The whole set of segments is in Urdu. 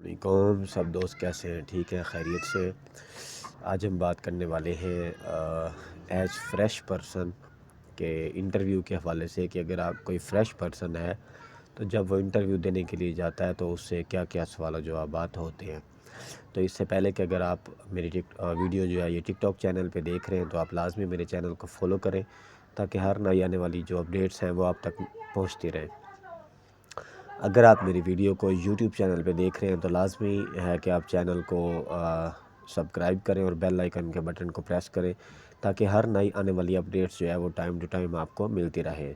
علیکم سب دوست کیسے ہیں؟ ٹھیک ہے، خیریت سے؟ آج ہم بات کرنے والے ہیں ایز فریش پرسن کے انٹرویو کے حوالے سے کہ اگر آپ کوئی فریش پرسن ہے تو جب وہ انٹرویو دینے کے لیے جاتا ہے تو اس سے کیا کیا سوال و جوابات ہوتے ہیں۔ تو اس سے پہلے کہ اگر آپ میری ویڈیو جو ہے یہ ٹک ٹاک چینل پہ دیکھ رہے ہیں تو آپ لازمی میرے چینل کو فالو کریں تاکہ ہر نئی آنے والی جو اپڈیٹس ہیں وہ آپ تک پہنچتی رہیں۔ اگر آپ میری ویڈیو کو یوٹیوب چینل پہ دیکھ رہے ہیں تو لازمی ہے کہ آپ چینل کو سبسکرائب کریں اور بیل آئیکن کے بٹن کو پریس کریں تاکہ ہر نئی آنے والی اپڈیٹس جو ہے وہ ٹائم ٹو ٹائم آپ کو ملتی رہے۔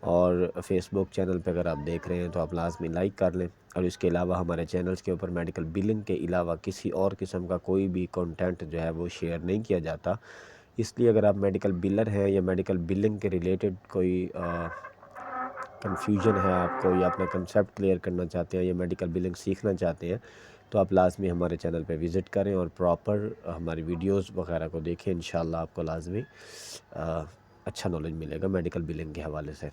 اور فیس بک چینل پہ اگر آپ دیکھ رہے ہیں تو آپ لازمی لائک کر لیں، اور اس کے علاوہ ہمارے چینلز کے اوپر میڈیکل بلنگ کے علاوہ کسی اور قسم کا کوئی بھی کنٹینٹ جو ہے وہ شیئر نہیں کیا جاتا۔ اس لیے اگر آپ میڈیکل بلر ہیں یا میڈیکل بلنگ کے ریلیٹڈ کوئی کنفیوژن ہے آپ کو، یا اپنا کنسیپٹ کلیئر کرنا چاہتے ہیں یا میڈیکل بلنگ سیکھنا چاہتے ہیں تو آپ لازمی ہمارے چینل پہ وزٹ کریں اور پراپر ہماری ویڈیوز وغیرہ کو دیکھیں۔ انشاءاللہ آپ کو لازمی اچھا نالج ملے گا میڈیکل بلنگ کے حوالے سے۔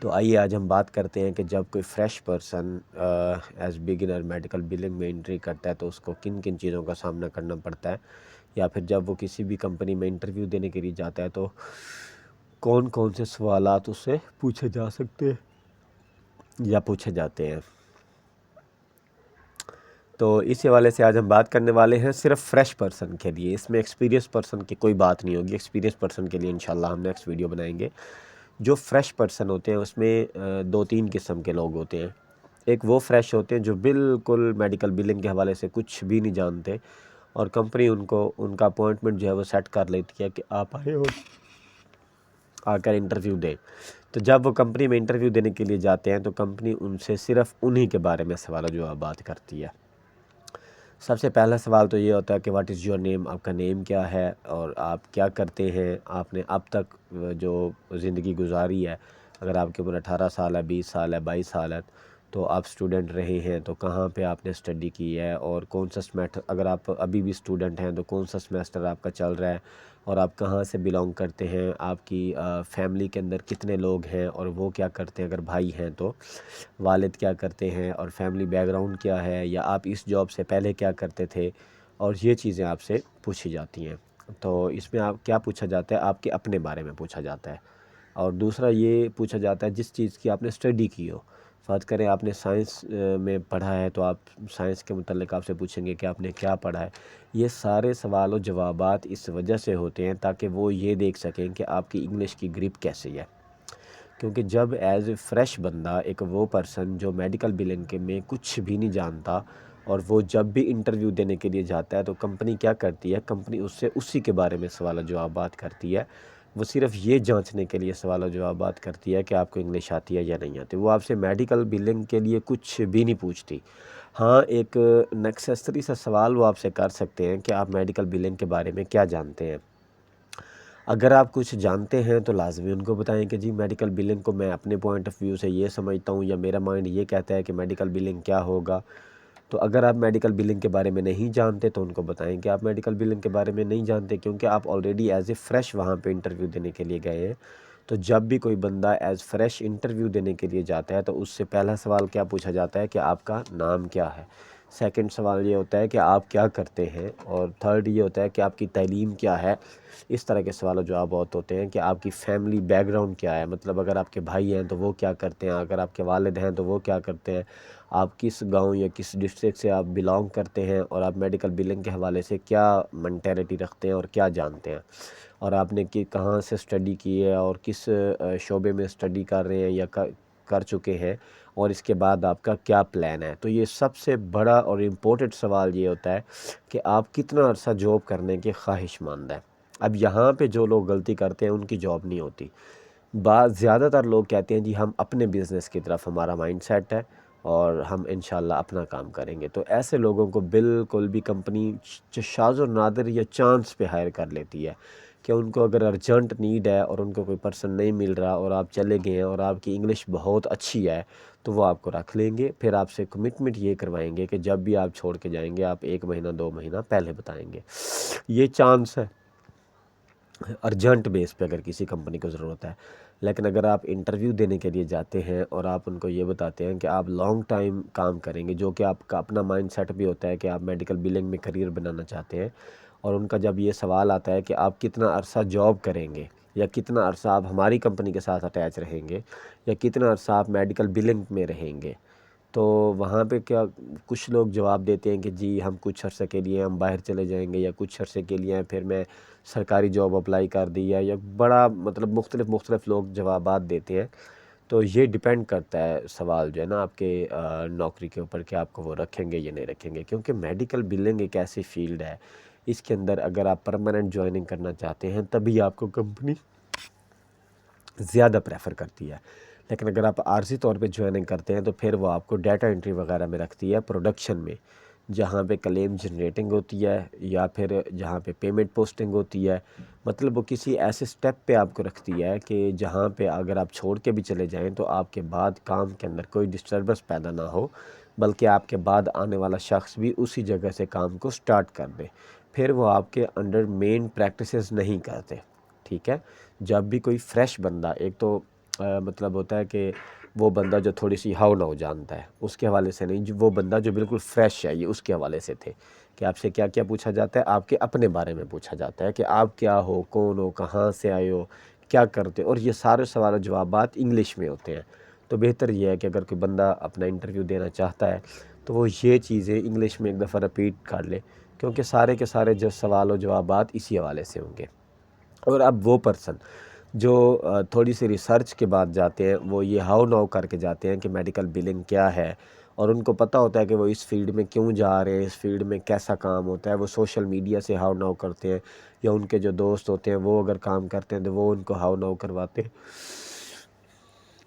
تو آئیے آج ہم بات کرتے ہیں کہ جب کوئی fresh person as beginner medical billing میں انٹری کرتا ہے تو اس کو کن کن چیزوں کا سامنا کرنا پڑتا ہے، یا پھر جب وہ کسی بھی کمپنی میں انٹرویو دینے کے لیے جاتا ہے تو کون کون سے سوالات اس سے پوچھے جا سکتے ہیں یا پوچھے جاتے ہیں۔ تو اس حوالے سے آج ہم بات کرنے والے ہیں صرف فریش پرسن کے لیے، اس میں ایکسپیرینس پرسن کی کوئی بات نہیں ہوگی۔ ایکسپیرینس پرسن کے لیے انشاءاللہ ہم نیکسٹ ویڈیو بنائیں گے۔ جو فریش پرسن ہوتے ہیں اس میں دو تین قسم کے لوگ ہوتے ہیں۔ ایک وہ فریش ہوتے ہیں جو بالکل میڈیکل بلنگ کے حوالے سے کچھ بھی نہیں جانتے، اور کمپنی ان کا اپوائنٹمنٹ جو ہے وہ سیٹ کر لیتی ہے کہ آپ آئے ہو آ کر انٹرویو دیں۔ تو جب وہ کمپنی میں انٹرویو دینے کے لیے جاتے ہیں تو کمپنی ان سے صرف انہی کے بارے میں سوال و جوابات کرتی ہے۔ سب سے پہلا سوال تو یہ ہوتا ہے کہ واٹ از یور نیم، آپ کا نیم کیا ہے اور آپ کیا کرتے ہیں، آپ نے اب تک جو زندگی گزاری ہے، اگر آپ کی عمر 18 سال ہے، 20 سال ہے، 22 سال ہے تو آپ اسٹوڈنٹ رہے ہیں تو کہاں پہ آپ نے اسٹڈی کی ہے، اور کون سا سمیسٹر، اگر آپ ابھی بھی اسٹوڈنٹ ہیں تو کون سا سمیسٹر آپ کا چل رہا ہے، اور آپ کہاں سے بلانگ کرتے ہیں، آپ کی فیملی کے اندر کتنے لوگ ہیں اور وہ کیا کرتے ہیں، اگر بھائی ہیں تو والد کیا کرتے ہیں، اور فیملی بیک گراؤنڈ کیا ہے، یا آپ اس جاب سے پہلے کیا کرتے تھے، اور یہ چیزیں آپ سے پوچھی جاتی ہیں۔ تو اس میں آپ کیا پوچھا جاتا ہے، آپ کے اپنے بارے میں پوچھا جاتا ہے۔ اور دوسرا یہ پوچھا جاتا ہے جس چیز کی آپ نے اسٹڈی کی ہو۔ فرض کریں آپ نے سائنس میں پڑھا ہے تو آپ سائنس کے متعلق آپ سے پوچھیں گے کہ آپ نے کیا پڑھا ہے۔ یہ سارے سوال و جوابات اس وجہ سے ہوتے ہیں تاکہ وہ یہ دیکھ سکیں کہ آپ کی انگلش کی گرپ کیسی ہے، کیونکہ جب ایز اے فریش بندہ، ایک وہ پرسن جو میڈیکل بلنگ میں کچھ بھی نہیں جانتا، اور وہ جب بھی انٹرویو دینے کے لیے جاتا ہے تو کمپنی کیا کرتی ہے، کمپنی اس سے اسی کے بارے میں سوال و جوابات کرتی ہے۔ وہ صرف یہ جانچنے کے لیے سوال و جوابات کرتی ہے کہ آپ کو انگلش آتی ہے یا نہیں آتی۔ وہ آپ سے میڈیکل بلنگ کے لیے کچھ بھی نہیں پوچھتی۔ ہاں، ایک نیسیسری سا سوال وہ آپ سے کر سکتے ہیں کہ آپ میڈیکل بلنگ کے بارے میں کیا جانتے ہیں۔ اگر آپ کچھ جانتے ہیں تو لازمی ان کو بتائیں کہ جی میڈیکل بلنگ کو میں اپنے پوائنٹ آف ویو سے یہ سمجھتا ہوں، یا میرا مائنڈ یہ کہتا ہے کہ میڈیکل بلنگ کیا ہوگا۔ تو اگر آپ میڈیکل بلنگ کے بارے میں نہیں جانتے تو ان کو بتائیں کہ آپ میڈیکل بلنگ کے بارے میں نہیں جانتے، کیونکہ آپ آلریڈی ایز اے فریش وہاں پہ انٹرویو دینے کے لیے گئے ہیں۔ تو جب بھی کوئی بندہ ایز فریش انٹرویو دینے کے لیے جاتا ہے تو اس سے پہلا سوال کیا پوچھا جاتا ہے کہ آپ کا نام کیا ہے، سیکنڈ سوال یہ ہوتا ہے کہ آپ کیا کرتے ہیں، اور تھرڈ یہ ہوتا ہے کہ آپ کی تعلیم کیا ہے۔ اس طرح کے سوال و جوابات ہوتے ہیں کہ آپ کی فیملی بیک گراؤنڈ کیا ہے، مطلب اگر آپ کے بھائی ہیں تو وہ کیا کرتے ہیں، اگر آپ کے والد ہیں تو وہ کیا کرتے ہیں، آپ کس گاؤں یا کس ڈسٹرکٹ سے آپ بلانگ کرتے ہیں، اور آپ میڈیکل بلنگ کے حوالے سے کیا مینٹیلٹی رکھتے ہیں اور کیا جانتے ہیں، اور آپ نے کہاں سے اسٹڈی کی ہے اور کس شعبے میں اسٹڈی کر رہے ہیں یا کر چکے ہیں، اور اس کے بعد آپ کا کیا پلان ہے۔ تو یہ سب سے بڑا اور امپورٹنٹ سوال یہ ہوتا ہے کہ آپ کتنا عرصہ جاب کرنے کے خواہش مند ہیں۔ اب یہاں پہ جو لوگ غلطی کرتے ہیں ان کی جاب نہیں ہوتی۔ زیادہ تر لوگ کہتے ہیں جی ہم اپنے بزنس کی طرف ہمارا مائنڈ سیٹ ہے اور ہم انشاءاللہ اپنا کام کریں گے۔ تو ایسے لوگوں کو بالکل بھی کمپنی شاذ و نادر یا چانس پہ ہائر کر لیتی ہے کہ ان کو اگر ارجنٹ نیڈ ہے اور ان کو کوئی پرسن نہیں مل رہا اور آپ چلے گئے ہیں اور آپ کی انگلش بہت اچھی ہے تو وہ آپ کو رکھ لیں گے، پھر آپ سے کمٹمنٹ یہ کروائیں گے کہ جب بھی آپ چھوڑ کے جائیں گے آپ 1 مہینہ 2 مہینہ پہلے بتائیں گے۔ یہ چانس ہے ارجنٹ بیس پہ اگر کسی کمپنی کو ضرورت ہے۔ لیکن اگر آپ انٹرویو دینے کے لیے جاتے ہیں اور آپ ان کو یہ بتاتے ہیں کہ آپ لانگ ٹائم کام کریں گے، جو کہ آپ کا اپنا مائنڈ سیٹ بھی ہوتا ہے کہ آپ میڈیکل بلنگ میں کریئر بنانا چاہتے ہیں، اور ان کا جب یہ سوال آتا ہے کہ آپ کتنا عرصہ جاب کریں گے، یا کتنا عرصہ آپ ہماری کمپنی کے ساتھ اٹیچ رہیں گے، یا کتنا عرصہ آپ میڈیکل بلنگ میں رہیں گے، تو وہاں پہ کیا کچھ لوگ جواب دیتے ہیں کہ جی ہم کچھ عرصے کے لیے ہم باہر چلے جائیں گے، یا کچھ عرصے کے لیے پھر میں سرکاری جاب اپلائی کر دی ہے، یا بڑا مطلب مختلف لوگ جوابات دیتے ہیں۔ تو یہ ڈیپینڈ کرتا ہے سوال جو ہے نا آپ کے نوکری کے اوپر کہ آپ کو وہ رکھیں گے یا نہیں رکھیں گے، کیونکہ میڈیکل بلنگ ایک ایسی فیلڈ ہے، اس کے اندر اگر آپ پرماننٹ جوائننگ کرنا چاہتے ہیں تبھی آپ کو کمپنی زیادہ پریفر کرتی ہے، لیکن اگر آپ عارضی طور پہ جوائننگ کرتے ہیں تو پھر وہ آپ کو ڈیٹا انٹری وغیرہ میں رکھتی ہے، پروڈکشن میں، جہاں پہ کلیم جنریٹنگ ہوتی ہے، یا پھر جہاں پہ پیمنٹ پوسٹنگ ہوتی ہے۔ مطلب وہ کسی ایسے سٹیپ پہ آپ کو رکھتی ہے کہ جہاں پہ اگر آپ چھوڑ کے بھی چلے جائیں تو آپ کے بعد کام کے اندر کوئی ڈسٹربنس پیدا نہ ہو، بلکہ آپ کے بعد آنے والا شخص بھی اسی جگہ سے کام کو سٹارٹ کر دے، پھر وہ آپ کے انڈر مین پریکٹسز نہیں کرتے، ٹھیک ہے۔ جب بھی کوئی فریش بندہ، ایک تو مطلب ہوتا ہے کہ وہ بندہ جو تھوڑی سی ہاؤ ناؤ جانتا ہے، اس کے حوالے سے نہیں، جو وہ بندہ جو بالکل فریش ہے، یہ اس کے حوالے سے تھے کہ آپ سے کیا کیا پوچھا جاتا ہے، آپ کے اپنے بارے میں پوچھا جاتا ہے کہ آپ کیا ہو، کون ہو، کہاں سے آئے ہو، کیا کرتے ہو، اور یہ سارے سوال و جوابات انگلش میں ہوتے ہیں۔ تو بہتر یہ ہے کہ اگر کوئی بندہ اپنا انٹرویو دینا چاہتا ہے تو وہ یہ چیزیں انگلش میں ایک دفعہ رپیٹ کر لے، کیونکہ سارے کے سارے جو سوال و جوابات اسی حوالے سے ہوں گے۔ اور اب وہ پرسن جو تھوڑی سی ریسرچ کے بعد جاتے ہیں، وہ یہ ہاؤ ناؤ کر کے جاتے ہیں کہ میڈیکل بلنگ کیا ہے، اور ان کو پتہ ہوتا ہے کہ وہ اس فیلڈ میں کیوں جا رہے ہیں، اس فیلڈ میں کیسا کام ہوتا ہے، وہ سوشل میڈیا سے ہاؤ ناؤ کرتے ہیں، یا ان کے جو دوست ہوتے ہیں وہ اگر کام کرتے ہیں تو وہ ان کو ہاؤ ناؤ کرواتے ہیں،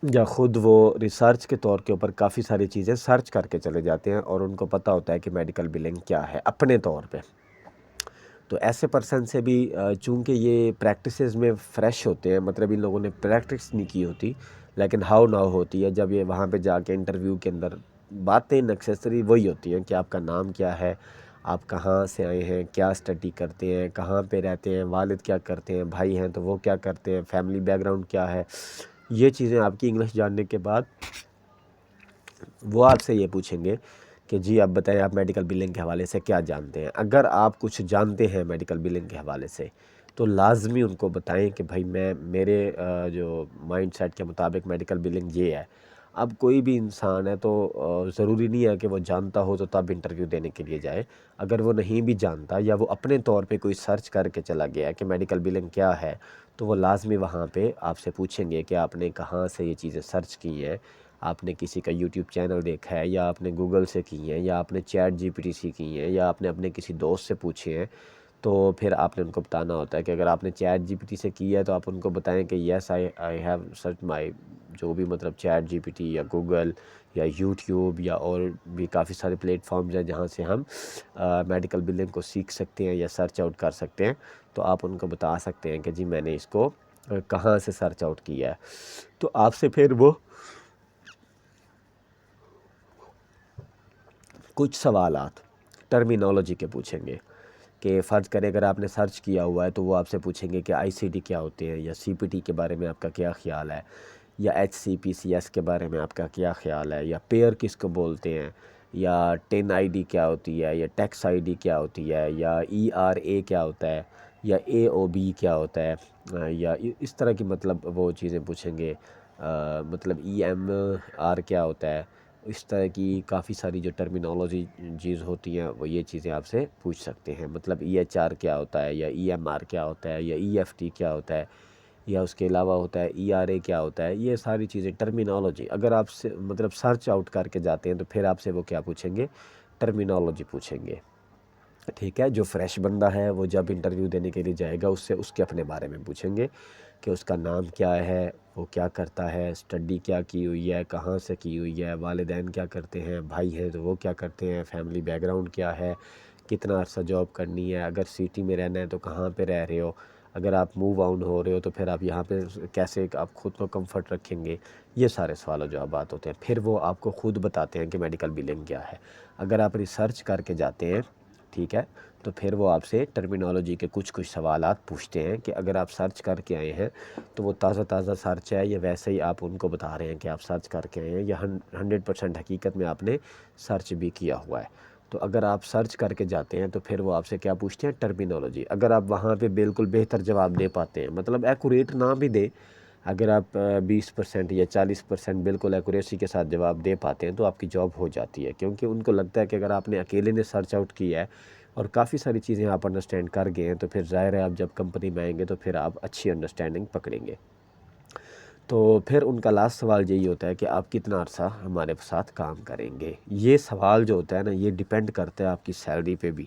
یا خود وہ ریسرچ کے طور کے اوپر کافی ساری چیزیں سرچ کر کے چلے جاتے ہیں، اور ان کو پتہ ہوتا ہے کہ میڈیکل بلنگ کیا ہے اپنے طور پہ۔ تو ایسے پرسن سے بھی چونکہ یہ پریکٹسز میں فریش ہوتے ہیں، مطلب ان لوگوں نے پریکٹس نہیں کی ہوتی، لیکن ہاؤ ناؤ ہوتی ہے، جب یہ وہاں پہ جا کے انٹرویو کے اندر باتیں نیسیسری وہی ہوتی ہیں کہ آپ کا نام کیا ہے، آپ کہاں سے آئے ہیں، کیا اسٹڈی کرتے ہیں، کہاں پہ رہتے ہیں، والد کیا کرتے ہیں، بھائی ہیں تو وہ کیا کرتے ہیں، فیملی بیک گراؤنڈ کیا ہے، یہ چیزیں آپ کی انگلش جاننے کے بعد وہ آپ سے یہ پوچھیں گے کہ جی آپ بتائیں آپ میڈیکل بلنگ کے حوالے سے کیا جانتے ہیں۔ اگر آپ کچھ جانتے ہیں میڈیکل بلنگ کے حوالے سے تو لازمی ان کو بتائیں کہ بھائی میرے جو مائنڈ سیٹ کے مطابق میڈیکل بلنگ یہ ہے۔ اب کوئی بھی انسان ہے تو ضروری نہیں ہے کہ وہ جانتا ہو تو تب انٹرویو دینے کے لیے جائے، اگر وہ نہیں بھی جانتا یا وہ اپنے طور پہ کوئی سرچ کر کے چلا گیا ہے کہ میڈیکل بلنگ کیا ہے، تو وہ لازمی وہاں پہ آپ سے پوچھیں گے کہ آپ نے کہاں سے یہ چیزیں سرچ کی ہیں، آپ نے کسی کا یوٹیوب چینل دیکھا ہے، یا آپ نے گوگل سے کی ہیں، یا آپ نے چیٹ جی پی ٹی سے کی ہیں، یا آپ نے اپنے کسی دوست سے پوچھے ہیں، تو پھر آپ نے ان کو بتانا ہوتا ہے کہ اگر آپ نے چیٹ جی پی ٹی سے کی ہے تو آپ ان کو بتائیں کہ یس آئی ہیو سرچ مائی، جو بھی مطلب چیٹ جی پی ٹی یا گوگل یا یوٹیوب یا اور بھی کافی سارے پلیٹ فارمز ہیں جہاں سے ہم میڈیکل بلنگ کو سیکھ سکتے ہیں یا سرچ آؤٹ کر سکتے ہیں، تو آپ ان کو بتا سکتے ہیں کہ جی میں نے اس کو کہاں سے سرچ آؤٹ کیا ہے۔ تو آپ سے پھر وہ کچھ سوالات ٹرمینالوجی کے پوچھیں گے کہ فرض کریں اگر آپ نے سرچ کیا ہوا ہے تو وہ آپ سے پوچھیں گے کہ آئی سی ڈی کیا ہوتے ہیں، یا سی پی ٹی کے بارے میں آپ کا کیا خیال ہے، یا ایچ سی پی سی ایس کے بارے میں آپ کا کیا خیال ہے، یا پیئر کس کو بولتے ہیں، یا ٹین آئی ڈی کیا ہوتی ہے، یا ٹیکس آئی ڈی کیا ہوتی ہے، یا ای آر اے کیا ہوتا ہے، یا اے او بی کیا ہوتا ہے، یا اس طرح کی مطلب وہ چیزیں پوچھیں گے، مطلب ای ایم آر کیا ہوتا ہے، اس طرح کی کافی ساری جو ٹرمینالوجی چیز ہوتی ہیں وہ یہ چیزیں آپ سے پوچھ سکتے ہیں، مطلب ای ایچ آر کیا ہوتا ہے، یا ای ایم آر کیا ہوتا ہے، یا ای ایف ٹی کیا ہوتا ہے، یا اس کے علاوہ ہوتا ہے ای آر اے کیا ہوتا ہے، یہ ساری چیزیں ٹرمینالوجی اگر آپ سے مطلب سرچ آؤٹ کر کے جاتے ہیں تو پھر آپ سے وہ کیا پوچھیں گے، ٹرمینالوجی پوچھیں گے، ٹھیک ہے۔ جو فریش بندہ ہے وہ جب انٹرویو دینے کے لیے جائے گا اس سے اس کے اپنے بارے میں پوچھیں گے کہ اس کا نام کیا ہے، وہ کیا کرتا ہے، اسٹڈی کیا کی ہوئی ہے، کہاں سے کی ہوئی ہے، والدین کیا کرتے ہیں، بھائی ہیں تو وہ کیا کرتے ہیں، فیملی بیک گراؤنڈ کیا ہے، کتنا عرصہ جاب کرنی ہے، اگر سٹی میں رہنا ہے تو کہاں پہ رہ رہے ہو، اگر آپ موو آؤن ہو رہے ہو تو پھر آپ یہاں پہ کیسے آپ خود کو کمفرٹ رکھیں گے، یہ سارے سوال و جوابات ہوتے ہیں۔ پھر وہ آپ کو خود بتاتے ہیں کہ میڈیکل بلنگ کیا ہے۔ اگر آپ ریسرچ کر کے جاتے ہیں، ٹھیک ہے، تو پھر وہ آپ سے ٹرمینالوجی کے کچھ سوالات پوچھتے ہیں کہ اگر آپ سرچ کر کے آئے ہیں تو وہ تازہ سرچ ہے یا ویسے ہی آپ ان کو بتا رہے ہیں کہ آپ سرچ کر کے آئے ہیں، یا 100% حقیقت میں آپ نے سرچ بھی کیا ہوا ہے۔ تو اگر آپ سرچ کر کے جاتے ہیں تو پھر وہ آپ سے کیا پوچھتے ہیں؟ ٹرمینالوجی۔ اگر آپ وہاں پہ بالکل بہتر جواب دے پاتے ہیں، مطلب ایکوریٹ نہ بھی دے، اگر آپ 20% یا 40% بالکل ایکوریسی کے ساتھ جواب دے پاتے ہیں تو آپ کی جاب ہو جاتی ہے، کیونکہ ان کو لگتا ہے کہ اگر آپ نے اکیلے نے سرچ آؤٹ کیا ہے اور کافی ساری چیزیں آپ انڈرسٹینڈ کر گئے ہیں تو پھر ظاہر ہے آپ جب کمپنی میں آئیں گے تو پھر آپ اچھی انڈرسٹینڈنگ پکڑیں گے۔ تو پھر ان کا لاسٹ سوال یہی ہوتا ہے کہ آپ کتنا عرصہ ہمارے ساتھ کام کریں گے۔ یہ سوال جو ہوتا ہے نا، یہ ڈیپینڈ کرتا ہے آپ کی سیلری پہ بھی،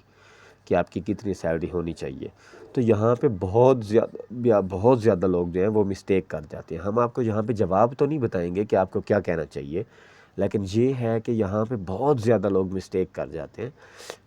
کہ آپ کی کتنی سیلری ہونی چاہیے۔ تو یہاں پہ بہت زیادہ لوگ جو ہیں وہ مسٹیک کر جاتے ہیں۔ ہم آپ کو یہاں پہ جواب تو نہیں بتائیں گے کہ آپ کو کیا کہنا چاہیے، لیکن یہ ہے کہ یہاں پہ بہت زیادہ لوگ مسٹیک کر جاتے ہیں۔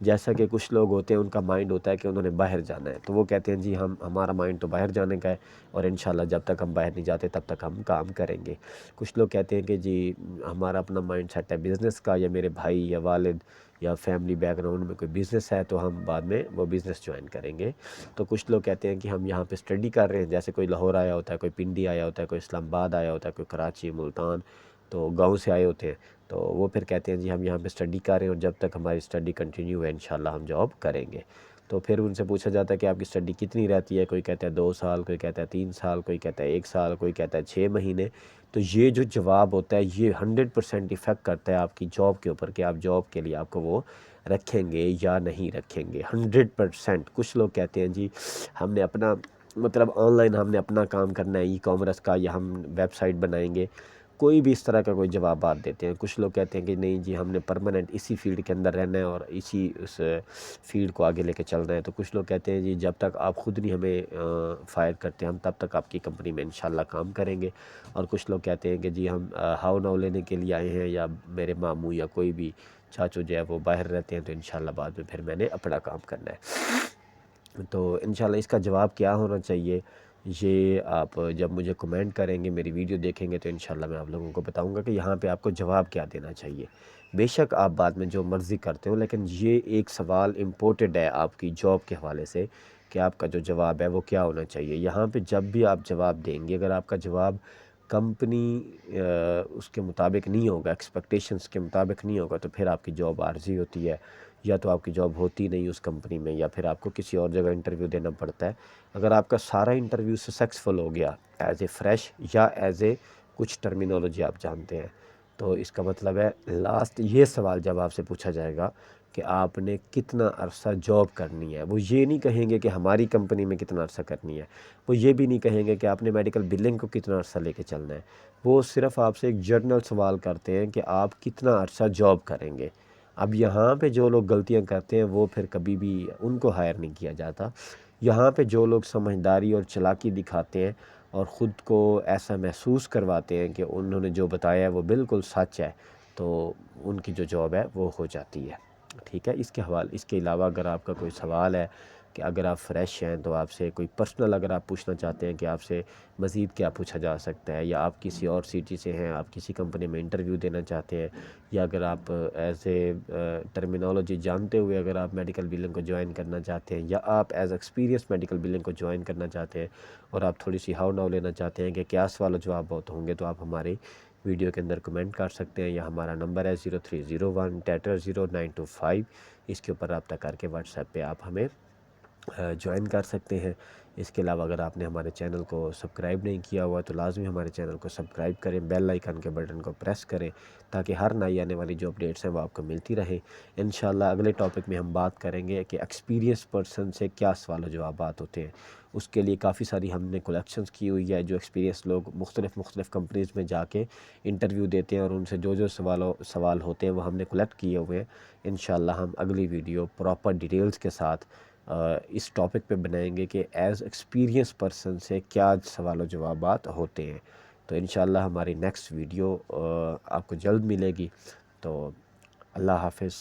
جیسا کہ کچھ لوگ ہوتے ہیں ان کا مائنڈ ہوتا ہے کہ انہوں نے باہر جانا ہے، تو وہ کہتے ہیں جی ہمارا مائنڈ تو باہر جانے کا ہے، اور انشاءاللہ جب تک ہم باہر نہیں جاتے تب تک ہم کام کریں گے۔ کچھ لوگ کہتے ہیں کہ جی ہمارا اپنا مائنڈ سیٹ ہے بزنس کا، یا میرے بھائی یا والد یا فیملی بیک گراؤنڈ میں کوئی بزنس ہے تو ہم بعد میں وہ بزنس جوائن کریں گے۔ تو کچھ لوگ کہتے ہیں کہ ہم یہاں پہ اسٹڈی کر رہے ہیں، جیسے کوئی لاہور آیا ہوتا ہے، کوئی پنڈی آیا ہوتا ہے، کوئی اسلام آباد آیا ہوتا ہے، کوئی کراچی، ملتان، تو گاؤں سے آئے ہوتے ہیں، تو وہ پھر کہتے ہیں جی ہم یہاں پہ اسٹڈی کر رہے ہیں اور جب تک ہماری اسٹڈی کنٹینیو ہے انشاءاللہ ہم جاب کریں گے۔ تو پھر ان سے پوچھا جاتا ہے کہ آپ کی اسٹڈی کتنی رہتی ہے، کوئی کہتا ہے 2 سال، کوئی کہتا ہے 3 سال، کوئی کہتا ہے 1 سال، کوئی کہتا ہے 6 مہینے۔ تو یہ جو جواب ہوتا ہے یہ 100% ایفیکٹ کرتا ہے آپ کی جاب کے اوپر، کہ آپ جاب کے لیے آپ کو وہ رکھیں گے یا نہیں رکھیں گے۔ 100%۔ کچھ لوگ کہتے ہیں جی ہم نے اپنا مطلب آن لائن ہم نے اپنا کام کرنا ہے ای کامرس کا، یا ہم ویب سائٹ بنائیں گے، کوئی بھی اس طرح کا کوئی جوابات دیتے ہیں۔ کچھ لوگ کہتے ہیں کہ نہیں جی ہم نے پرماننٹ اسی فیلڈ کے اندر رہنا ہے اور اسی اس فیلڈ کو آگے لے کے چلنا ہے۔ تو کچھ لوگ کہتے ہیں جی جب تک آپ خود نہیں ہمیں فائر کرتے ہم تب تک آپ کی کمپنی میں انشاءاللہ کام کریں گے۔ اور کچھ لوگ کہتے ہیں کہ جی ہم ہاؤ ناؤ لینے کے لیے آئے ہیں، یا میرے ماموں یا کوئی بھی چاچو جو ہے وہ باہر رہتے ہیں تو انشاءاللہ بعد میں پھر میں نے اپنا کام کرنا ہے۔ تو انشاءاللہ اس کا جواب کیا ہونا چاہیے، یہ آپ جب مجھے کمنٹ کریں گے، میری ویڈیو دیکھیں گے، تو انشاءاللہ میں آپ لوگوں کو بتاؤں گا کہ یہاں پہ آپ کو جواب کیا دینا چاہیے۔ بے شک آپ بعد میں جو مرضی کرتے ہو، لیکن یہ ایک سوال امپورٹڈ ہے آپ کی جاب کے حوالے سے، کہ آپ کا جو جواب ہے وہ کیا ہونا چاہیے۔ یہاں پہ جب بھی آپ جواب دیں گے، اگر آپ کا جواب کمپنی اس کے مطابق نہیں ہوگا، ایکسپیکٹیشنز کے مطابق نہیں ہوگا، تو پھر آپ کی جاب عارضی ہوتی ہے، یا تو آپ کی جاب ہوتی نہیں اس کمپنی میں، یا پھر آپ کو کسی اور جگہ انٹرویو دینا پڑتا ہے۔ اگر آپ کا سارا انٹرویو سکسیسفل ہو گیا ایز اے فریش یا ایز اے کچھ ٹرمینالوجی آپ جانتے ہیں، تو اس کا مطلب ہے لاسٹ یہ سوال جب آپ سے پوچھا جائے گا کہ آپ نے کتنا عرصہ جاب کرنی ہے، وہ یہ نہیں کہیں گے کہ ہماری کمپنی میں کتنا عرصہ کرنی ہے، وہ یہ بھی نہیں کہیں گے کہ آپ نے میڈیکل بلنگ کو کتنا عرصہ لے کے چلنا ہے، وہ صرف آپ سے ایک جنرل سوال کرتے ہیں کہ آپ کتنا عرصہ جاب کریں گے۔ اب یہاں پہ جو لوگ غلطیاں کرتے ہیں وہ پھر کبھی بھی ان کو ہائر نہیں کیا جاتا۔ یہاں پہ جو لوگ سمجھداری اور چلاکی دکھاتے ہیں اور خود کو ایسا محسوس کرواتے ہیں کہ انہوں نے جو بتایا ہے وہ بالکل سچ ہے، تو ان کی جو جاب ہے وہ ہو جاتی ہے۔ ٹھیک ہے، اس کے علاوہ اگر آپ کا کوئی سوال ہے کہ اگر آپ فریش ہیں تو آپ سے کوئی پرسنل اگر آپ پوچھنا چاہتے ہیں کہ آپ سے مزید کیا پوچھا جا سکتا ہے، یا آپ کسی اور سٹی سے ہیں، آپ کسی کمپنی میں انٹرویو دینا چاہتے ہیں، یا اگر آپ ایز اے ٹرمینالوجی جانتے ہوئے اگر آپ میڈیکل بلنگ کو جوائن کرنا چاہتے ہیں، یا آپ ایز ایکسپیرینس میڈیکل بلنگ کو جوائن کرنا چاہتے ہیں اور آپ تھوڑی سی ہاؤ ناؤ لینا چاہتے ہیں کہ کیا سوال و جواب بہت ہوں گے، تو آپ ہمارے ویڈیو کے اندر کمنٹ کر سکتے ہیں، یا ہمارا نمبر ہے 0301 اس کے اوپر رابطہ کر کے واٹس ایپ پہ آپ ہمیں جوائن کر سکتے ہیں۔ اس کے علاوہ اگر آپ نے ہمارے چینل کو سبسکرائب نہیں کیا ہوا تو لازمی ہمارے چینل کو سبسکرائب کریں، بیل آئیکن کے بٹن کو پریس کریں، تاکہ ہر نئی آنے والی جو اپڈیٹس ہیں وہ آپ کو ملتی رہیں۔ انشاءاللہ اگلے ٹاپک میں ہم بات کریں گے کہ ایکسپیرینس پرسن سے کیا سوال و جوابات ہوتے ہیں۔ اس کے لیے کافی ساری ہم نے کلیکشنز کی ہوئی ہے، جو ایکسپیرینس لوگ مختلف کمپنیز میں جا کے انٹرویو دیتے ہیں اور ان سے جو سوال ہوتے ہیں وہ ہم نے کلیکٹ کیے ہوئے ہیں۔ انشاءاللہ ہم اگلی ویڈیو پراپر ڈیٹیلز کے ساتھ اس ٹاپک پہ بنائیں گے کہ ایز ایکسپیرینس پرسن سے کیا سوال و جوابات ہوتے ہیں۔ تو انشاءاللہ ہماری نیکسٹ ویڈیو آپ کو جلد ملے گی۔ تو اللہ حافظ۔